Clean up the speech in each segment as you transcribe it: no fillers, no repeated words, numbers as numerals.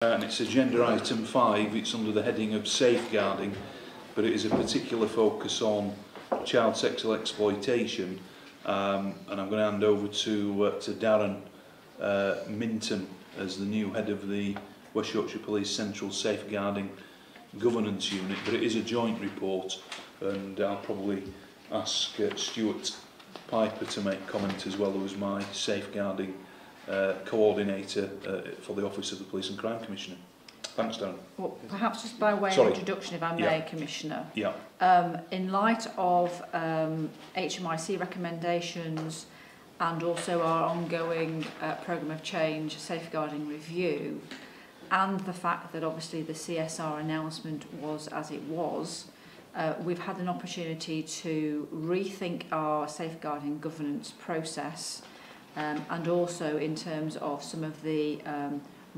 And it's agenda item 5, it's under the heading of safeguarding, but it is a particular focus on child sexual exploitation. And I'm going to hand over to Darren Minton as the new head of the West Yorkshire Police Central Safeguarding Governance Unit, but it is a joint report, and I'll probably ask Stuart Piper to make comment as well, who is my safeguarding coordinator for the Office of the Police and Crime Commissioner. Thanks, Darren. Well, perhaps just by way of introduction, if I may, Commissioner. In light of HMIC recommendations and also our ongoing programme of change, safeguarding review, and the fact that obviously the CSR announcement was as it was, we've had an opportunity to rethink our safeguarding governance process, and also in terms of some of the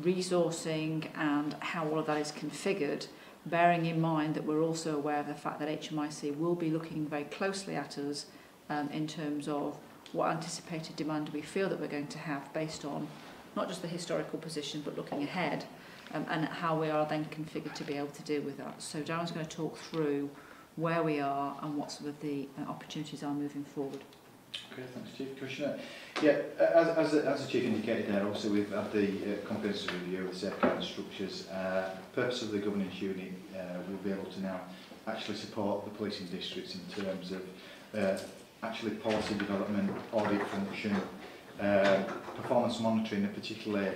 resourcing and how all of that is configured, bearing in mind that we're also aware of the fact that HMIC will be looking very closely at us in terms of what anticipated demand we feel that we're going to have based on not just the historical position but looking ahead, and how we are then configured to be able to deal with that. So Darren's going to talk through where we are and what some of the opportunities are moving forward. Okay, thanks, Chief. Commissioner. Yeah, as the Chief indicated there, also we've had the comprehensive review of the safeguarding structures. The purpose of the governance unit will be able to now actually support the policing districts in terms of actually policy development, audit function, performance monitoring, and particularly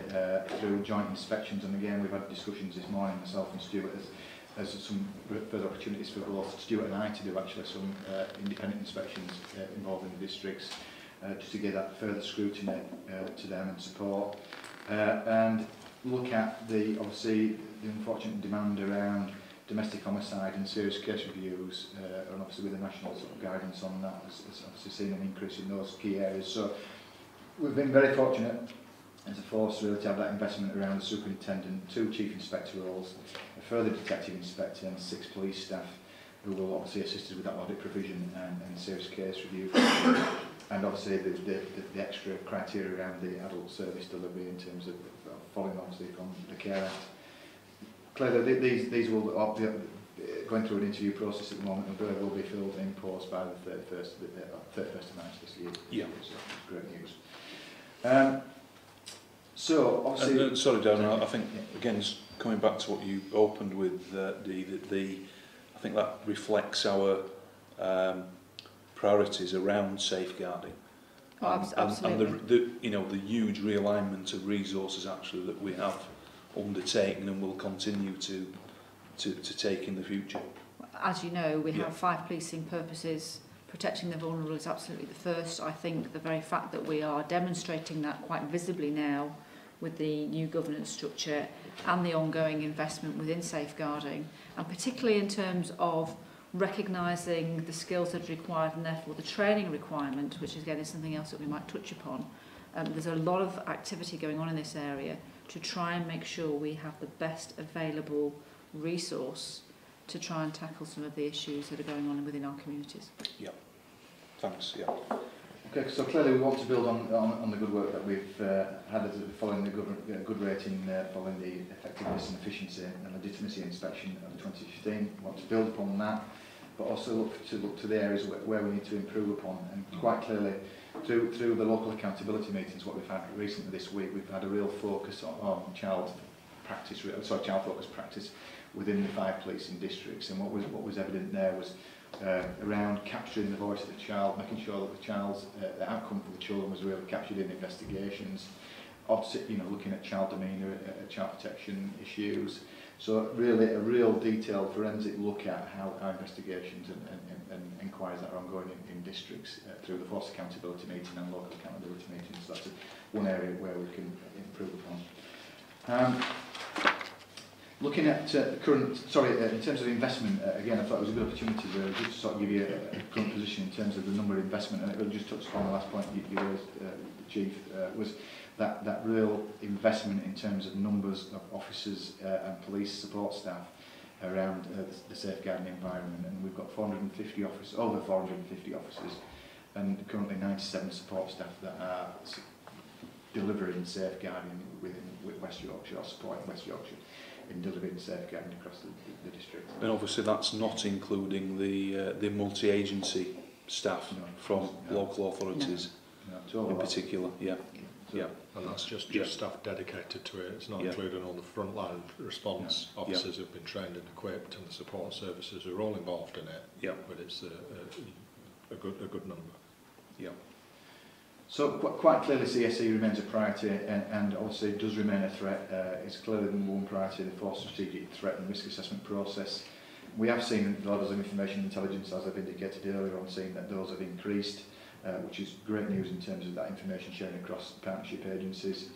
through joint inspections. And again, we've had discussions this morning, myself and Stuart, as some further opportunities for both Stuart and I to do actually some independent inspections involving the districts, just to get that further scrutiny to them and support, and look at the obviously the unfortunate demand around domestic homicide and serious case reviews, and obviously with the national sort of guidance on that, has obviously seen an increase in those key areas. So we've been very fortunate as a force really to have that investment around the superintendent, 2 chief inspector roles, a further detective inspector and 6 police staff who will obviously assist us with that audit provision and serious case review, and obviously the extra criteria around the adult service delivery in terms of following obviously from the Care Act. Clearly these will be going through an interview process at the moment, and will be filled in post by the 31st of March this year. Yeah. So it's great news. So obviously, sorry, Darren. I think again, it's coming back to what you opened with, I think that reflects our priorities around safeguarding, and the huge realignment of resources actually that we have undertaken and will continue to take in the future. As you know, we have 5 policing purposes. Protecting the vulnerable is absolutely the first. I think the very fact that we are demonstrating that quite visibly now with the new governance structure and the ongoing investment within safeguarding, and particularly in terms of recognising the skills that are required and therefore the training requirement, which again is something else that we might touch upon. There's a lot of activity going on in this area to try and make sure we have the best available resource to try and tackle some of the issues that are going on within our communities. Yeah, thanks. Yeah. Okay, so clearly we want to build on the good work that we've had following the good rating, following the effectiveness and efficiency and legitimacy inspection of 2015. We want to build upon that, but also look to the areas where we need to improve upon. And quite clearly, through the local accountability meetings, what we've had recently this week, we've had a real focus on child focused practice within the 5 policing districts. And what was evident there was around capturing the voice of the child, making sure that the outcome for the children was really captured in investigations, looking at child demeanour, child protection issues. So really a real detailed forensic look at how our investigations and inquiries that are ongoing in districts through the force accountability meeting and local accountability meetings. So that's one area where we can improve upon. Looking at in terms of investment, again, I thought it was a good opportunity really just to sort of give you a current position in terms of the number of investment, and it will just touch upon the last point you raised, Chief, was that real investment in terms of numbers of officers and police support staff around the safeguarding environment, and we've got over 450 officers, and currently 97 support staff that are delivering safeguarding within West Yorkshire, or supporting West Yorkshire in delivering safeguarding across the district. And obviously that's not including the multi-agency staff from local authorities in particular. And that's just staff dedicated to it. It's not including all the frontline response officers who've been trained and equipped, and the support services who are all involved in it. But it's a good number. So quite clearly CSE remains a priority, and obviously it does remain a threat. It's clearly the number one priority in the Force Strategic Threat and Risk Assessment process. We have seen levels of information intelligence, as I've indicated earlier on, seeing that those have increased, which is great news in terms of that information sharing across partnership agencies.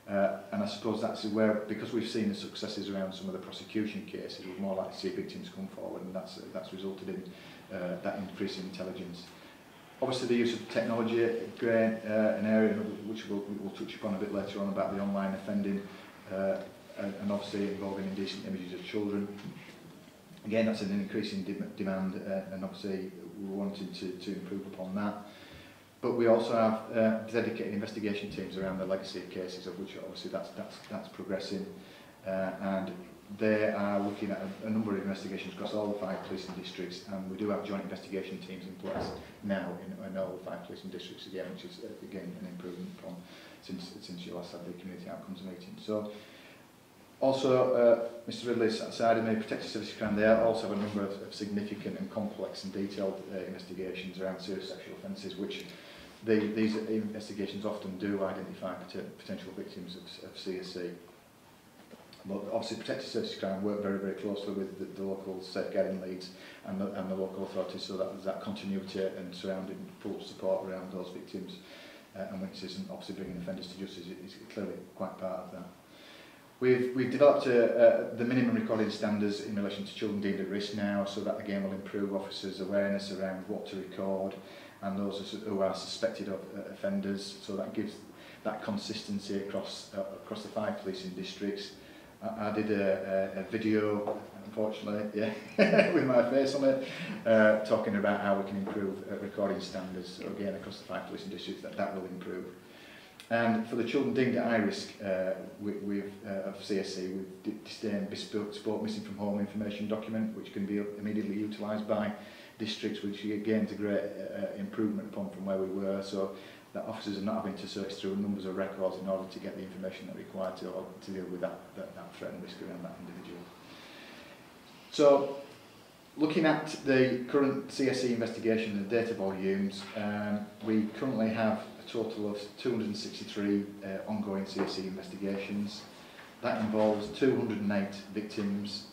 And I suppose that's where, because we've seen the successes around some of the prosecution cases, we're more likely to see victims come forward, and that's resulted in that increase in intelligence. Obviously the use of technology, again, an area which we'll touch upon a bit later on about the online offending, and obviously involving indecent images of children. Again, that's an increasing demand, and obviously we're wanting to improve upon that. But we also have dedicated investigation teams around the legacy of cases, of which obviously that's progressing, and they are looking at a number of investigations across all the 5 policing districts, and we do have joint investigation teams in place now in all the 5 policing districts again, which is again an improvement from since you last had the community outcomes meeting. So also Mr Ridley side of me, Protective Services Crime, they also have a number of significant and complex and detailed investigations around serious sexual offences, which these investigations often do identify potential victims of CSE. But obviously Protective Services Crime work very, very closely with the local safeguarding leads and the local authorities, so that there's that continuity and surrounding full support around those victims and witnesses, and obviously bringing offenders to justice is clearly quite part of that. We've developed the minimum recording standards in relation to children deemed at risk now, so that again will improve officers' awareness around what to record and those who are suspected of offenders, so that gives that consistency across the 5 policing districts. I did a video, unfortunately, with my face on it, talking about how we can improve recording standards. So again, across the 5 policing districts, that will improve. And for the children deemed at high risk of CSE, we've disdained bespoke missing from home information document, which can be immediately utilised by districts, which again is a great improvement upon from where we were. So that officers are not having to search through numbers of records in order to get the information they're required to deal with that threat and risk around that individual. So, looking at the current CSE investigation and the data volumes, we currently have a total of 263 ongoing CSE investigations. That involves 208 victims,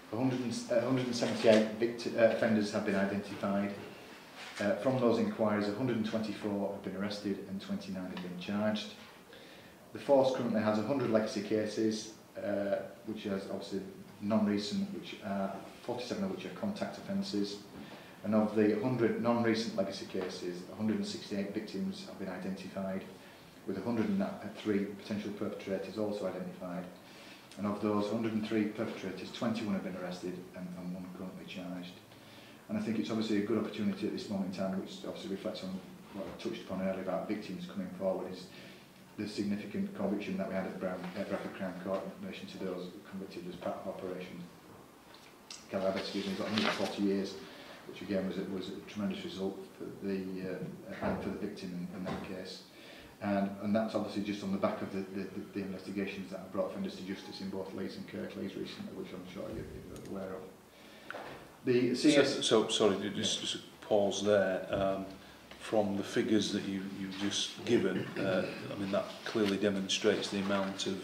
178 offenders have been identified. From those inquiries, 124 have been arrested and 29 have been charged. The force currently has 100 legacy cases, which is obviously non-recent, which are 47 of which are contact offences. And of the 100 non-recent legacy cases, 168 victims have been identified, with 103 potential perpetrators also identified. And of those 103 perpetrators, 21 have been arrested and 1 currently charged. And I think it's obviously a good opportunity at this moment in time, which obviously reflects on what I touched upon earlier about victims coming forward, is the significant conviction that we had at Bradford Crown Court in relation to those convicted as part of Operation Calab, got 140 years, which again was a tremendous result for the victim in that case. And that's obviously just on the back of the investigations that have brought offenders to justice in both Leeds and Kirklees recently, which I'm sure you're aware of. The CS sorry, just pause there. From the figures that you've just given, I mean that clearly demonstrates the amount of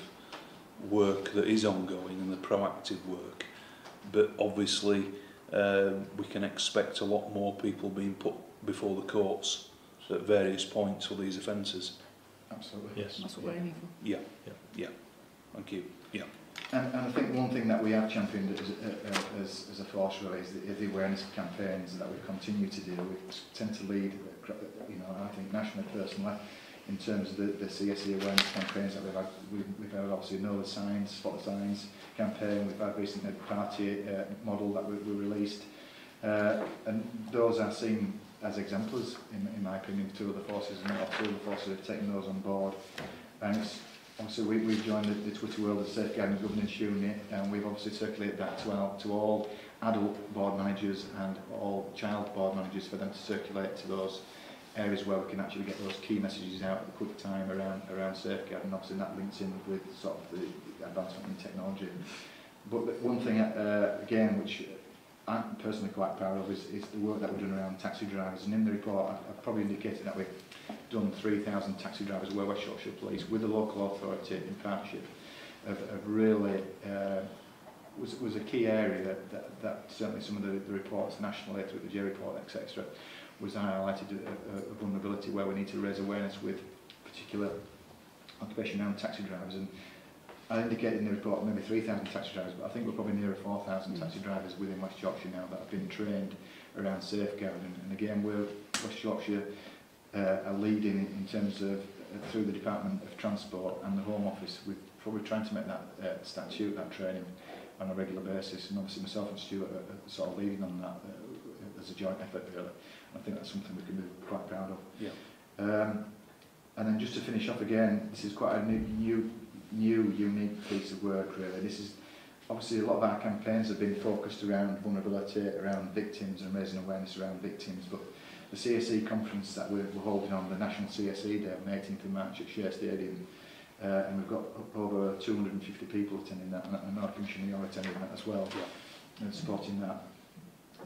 work that is ongoing and the proactive work. But obviously, we can expect a lot more people being put before the courts at various points for these offences. Absolutely. Yes. That's what we're aiming for. Yeah. Thank you. Yeah. And I think one thing that we have championed as a force really is the awareness campaigns that we continue to do. We tend to lead, I think nationally, personally, in terms of the CSE awareness campaigns that we've had. We've had obviously Know the Signs, Spot the Signs campaign. We've had recently a party model that we released. And those are seen as exemplars, in my opinion, two of the forces, and two of the forces have taken those on board. and it's, obviously we've joined the Twitter world of Safeguarding Governance Unit, and we've obviously circulated that to all adult board managers and all child board managers for them to circulate to those areas where we can actually get those key messages out at a quick time around safeguarding. Obviously that links in with sort of the advancement in technology. But one thing again which I'm personally quite proud of is the work that we're doing around taxi drivers, and in the report I've probably indicated that we've done 3,000 taxi drivers where West Yorkshire Police with the local authority in partnership have really was a key area that certainly some of the reports nationally through the J report etc. was highlighted a vulnerability where we need to raise awareness with particular occupation around taxi drivers. And I indicated in the report maybe 3,000 taxi drivers, but I think we're probably nearer 4,000 taxi drivers within West Yorkshire now that have been trained around safeguarding. And again, West Yorkshire are leading in terms of through the Department of Transport and the Home Office. We're probably trying to make that statute, that training on a regular basis, and obviously myself and Stuart are sort of leading on that as a joint effort really. I think that's something we can be quite proud of. Yeah. And then just to finish off again, this is quite a new, unique piece of work really. This is obviously a lot of our campaigns have been focused around vulnerability, around victims and raising awareness around victims, but the CSE conference that we're holding on the National CSE Day on the 18th of March at Share Stadium, and we've got over 250 people attending that, and I know Commissioner you're attending that as well, and supporting that.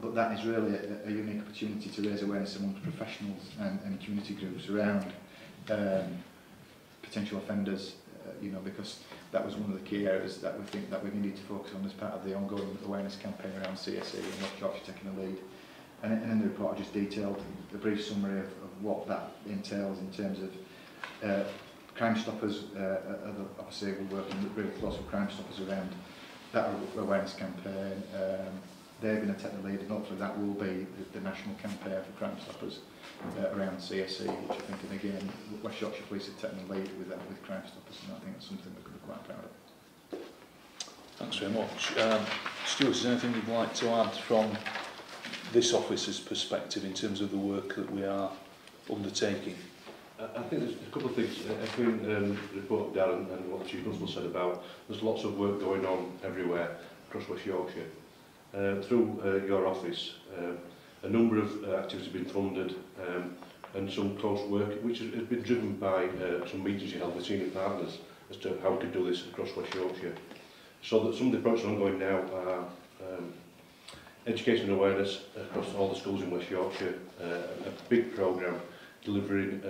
But that is really a unique opportunity to raise awareness amongst professionals and community groups around potential offenders, you know, because that was one of the key areas that we think that we needed to focus on as part of the ongoing awareness campaign around CSE and West Yorkshire taking the lead. And in the report I just detailed the brief summary of what that entails in terms of Crime Stoppers. Obviously we're working really close with Crime Stoppers around that awareness campaign. They're going to take the lead, and hopefully that will be the national campaign for Crime Stoppers around CSE, which I think, and again, West Yorkshire Police are taking the lead with that, with Crime Stoppers, and I think that's something we could be quite proud of. Thanks very much. Stuart, is there anything you'd like to add from this officer's perspective in terms of the work that we are undertaking? I think there's a couple of things. Echoing the report Darren and what the Chief Constable said about, there's lots of work going on everywhere across West Yorkshire. Through your office, a number of activities have been funded and some close work which has been driven by some meetings you held with senior partners as to how we could do this across West Yorkshire. So that some of the projects ongoing now are education and awareness across all the schools in West Yorkshire, a big programme delivering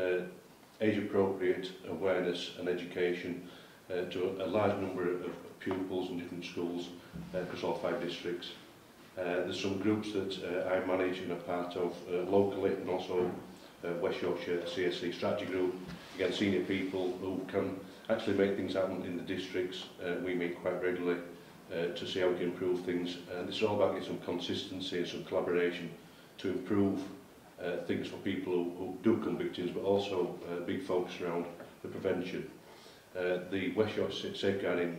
age-appropriate awareness and education to a large number of pupils in different schools across all 5 districts. There's some groups that I manage and are part of locally, and also West Yorkshire CSE Strategy Group. Again, senior people who can actually make things happen in the districts. We meet quite regularly to see how we can improve things. And this is all about getting some consistency and some collaboration to improve things for people who do become victims, but also a big focus around the prevention. The West Yorkshire Safeguarding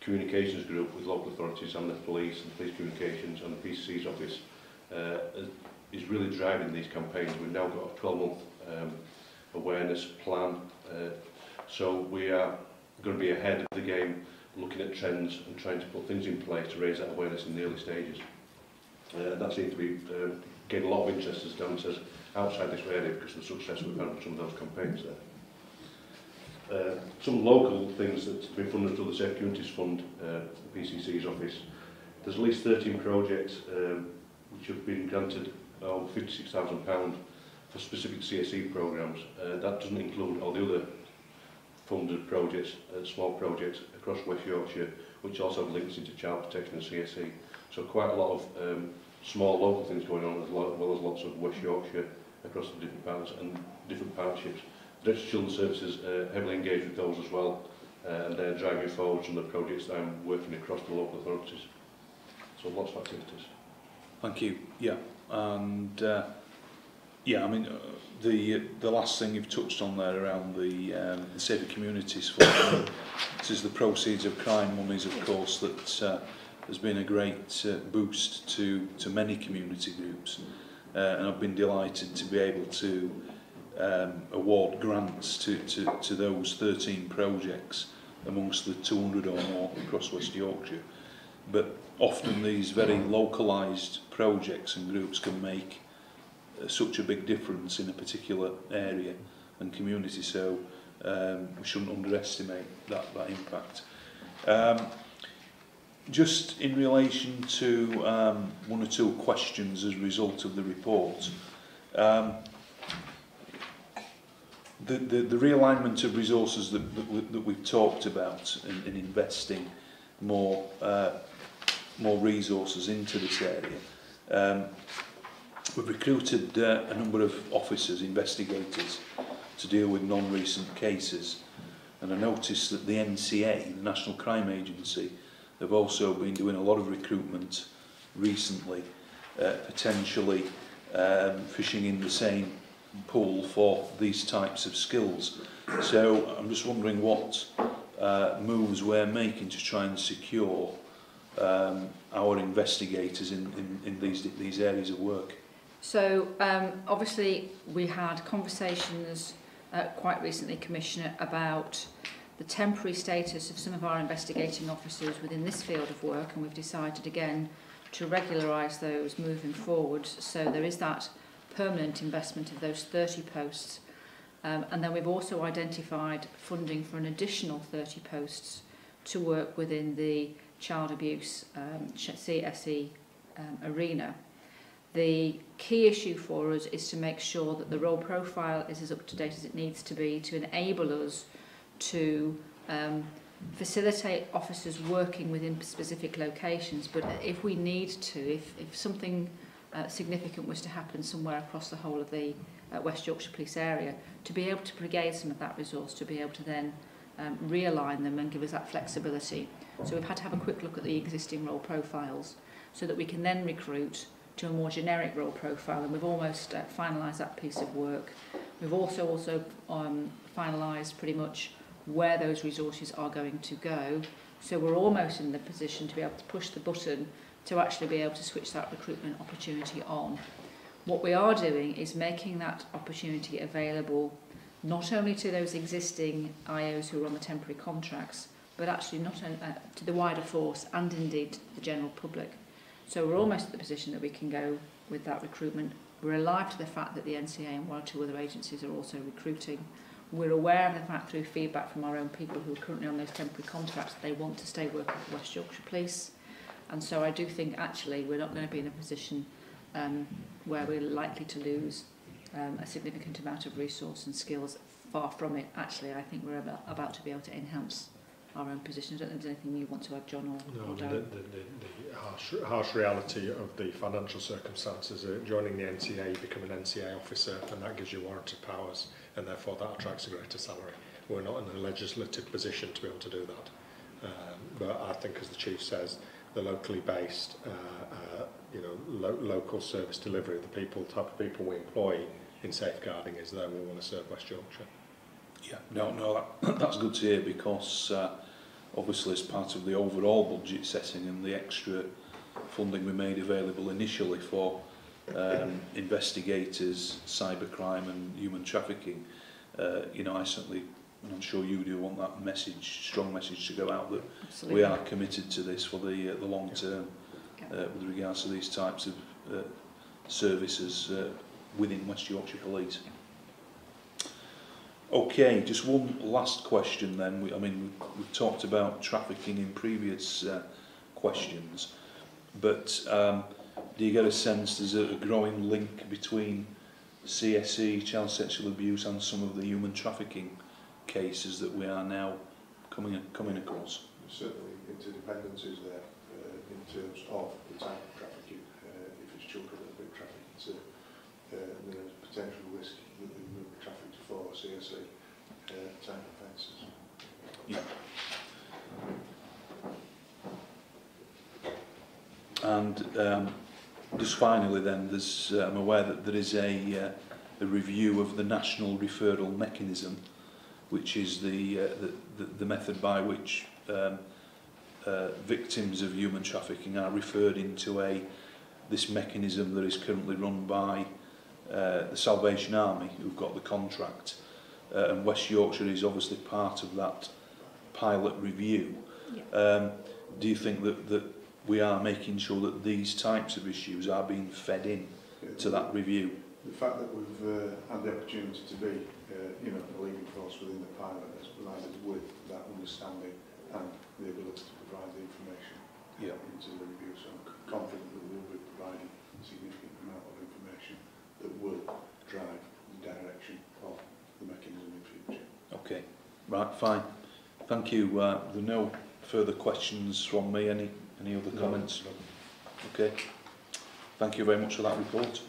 Communications Group with local authorities and the police communications and the PCC's office is really driving these campaigns. We've now got a 12-month awareness plan, so we are going to be ahead of the game, looking at trends and trying to put things in place to raise that awareness in the early stages. That seems to be getting a lot of interest, as Dan says, outside this area because of the success we've had with some of those campaigns there. Some local things that have been funded through the Safe Communities Fund, the PCC's office. There's at least 13 projects which have been granted over £56,000 for specific CSE programmes. That doesn't include all the other funded projects, small projects across West Yorkshire, which also have links into child protection and CSE. So quite a lot of small local things going on, as well as lots of West Yorkshire across the different parts and different partnerships. Director of Children's Services heavily engaged with those as well, and they're driving forward some of the projects that I'm working across the local authorities. So lots of activities. Thank you. Yeah, and yeah, I mean the last thing you've touched on there around the Safer Communities Fund. This is the proceeds of crime monies, of course, that has been a great boost to many community groups, and I've been delighted to be able to award grants to those 13 projects amongst the 200 or more across West Yorkshire. But often these very localised projects and groups can make such a big difference in a particular area and community, so we shouldn't underestimate that impact. Just in relation to one or two questions as a result of the report, the realignment of resources that we've talked about in investing more resources into this area. We've recruited a number of officers, investigators, to deal with non-recent cases, and I noticed that the NCA, the National Crime Agency, have also been doing a lot of recruitment recently, potentially fishing in the same pool for these types of skills. So I'm just wondering what moves we're making to try and secure our investigators in these areas of work. So obviously we had conversations quite recently, Commissioner, about the temporary status of some of our investigating officers within this field of work, and we've decided again to regularise those moving forward. So there is that permanent investment of those 30 posts, and then we've also identified funding for an additional 30 posts to work within the child abuse CSE arena. The key issue for us is to make sure that the role profile is as up to date as it needs to be to enable us to facilitate officers working within specific locations, but if we need to, if something significant was to happen somewhere across the whole of the West Yorkshire Police area, to be able to brigade some of that resource, to be able to then realign them and give us that flexibility. So we've had to have a quick look at the existing role profiles so that we can then recruit to a more generic role profile, and we've almost finalised that piece of work. We've also finalised pretty much where those resources are going to go, so we're almost in the position to be able to push the button to actually be able to switch that recruitment opportunity on. What we are doing is making that opportunity available not only to those existing IOs who are on the temporary contracts, but actually not to the wider force and indeed to the general public. So we're almost at the position that we can go with that recruitment. We're alive to the fact that the NCA and one or two other agencies are also recruiting. We're aware of the fact through feedback from our own people who are currently on those temporary contracts that they want to stay working for West Yorkshire Police. And so I do think actually we're not going to be in a position where we're likely to lose a significant amount of resource and skills. Far from it. Actually, I think we're about to be able to enhance our own position. I don't know if there's anything you want to add, John, or the harsh reality of the financial circumstances, joining the NCA, you become an NCA officer, and that gives you warranted powers, and therefore that attracts a greater salary. We're not in a legislative position to be able to do that. But I think, as the Chief says, the locally based, local service delivery, the type of people we employ in safeguarding is there. We want to serve West Yorkshire. Yeah, no, that's good to hear, because obviously as part of the overall budget setting and the extra funding we made available initially for investigators, cybercrime and human trafficking, I certainly, and I'm sure you do, want that message, strong message to go out that Absolutely. We are committed to this for the long term with regards to these types of services within West Yorkshire Police. Okay, just one last question then. We've talked about trafficking in previous questions, but do you get a sense there's a growing link between CSE, child sexual abuse, and some of the human trafficking cases that we are now coming across? Certainly interdependence is there in terms of the type of trafficking. If it's children that have been trafficked, there's a potential risk that they will be trafficked for CSE type offences. Yeah. And just finally then, I'm aware that there is a review of the national referral mechanism, which is the method by which victims of human trafficking are referred into this mechanism that is currently run by the Salvation Army, who've got the contract, and West Yorkshire is obviously part of that pilot review. Yeah. Do you think that we are making sure that these types of issues are being fed in to that review? The fact that we've had the opportunity to be, you know, a leading force within the pilot has provided with that understanding and the ability to provide the information into the review. So I'm confident that we'll be providing a significant amount of information that will drive the direction of the mechanism in future. Okay, right, fine. Thank you. There are no further questions from me. Any other comments? No. Okay. Thank you very much for that report.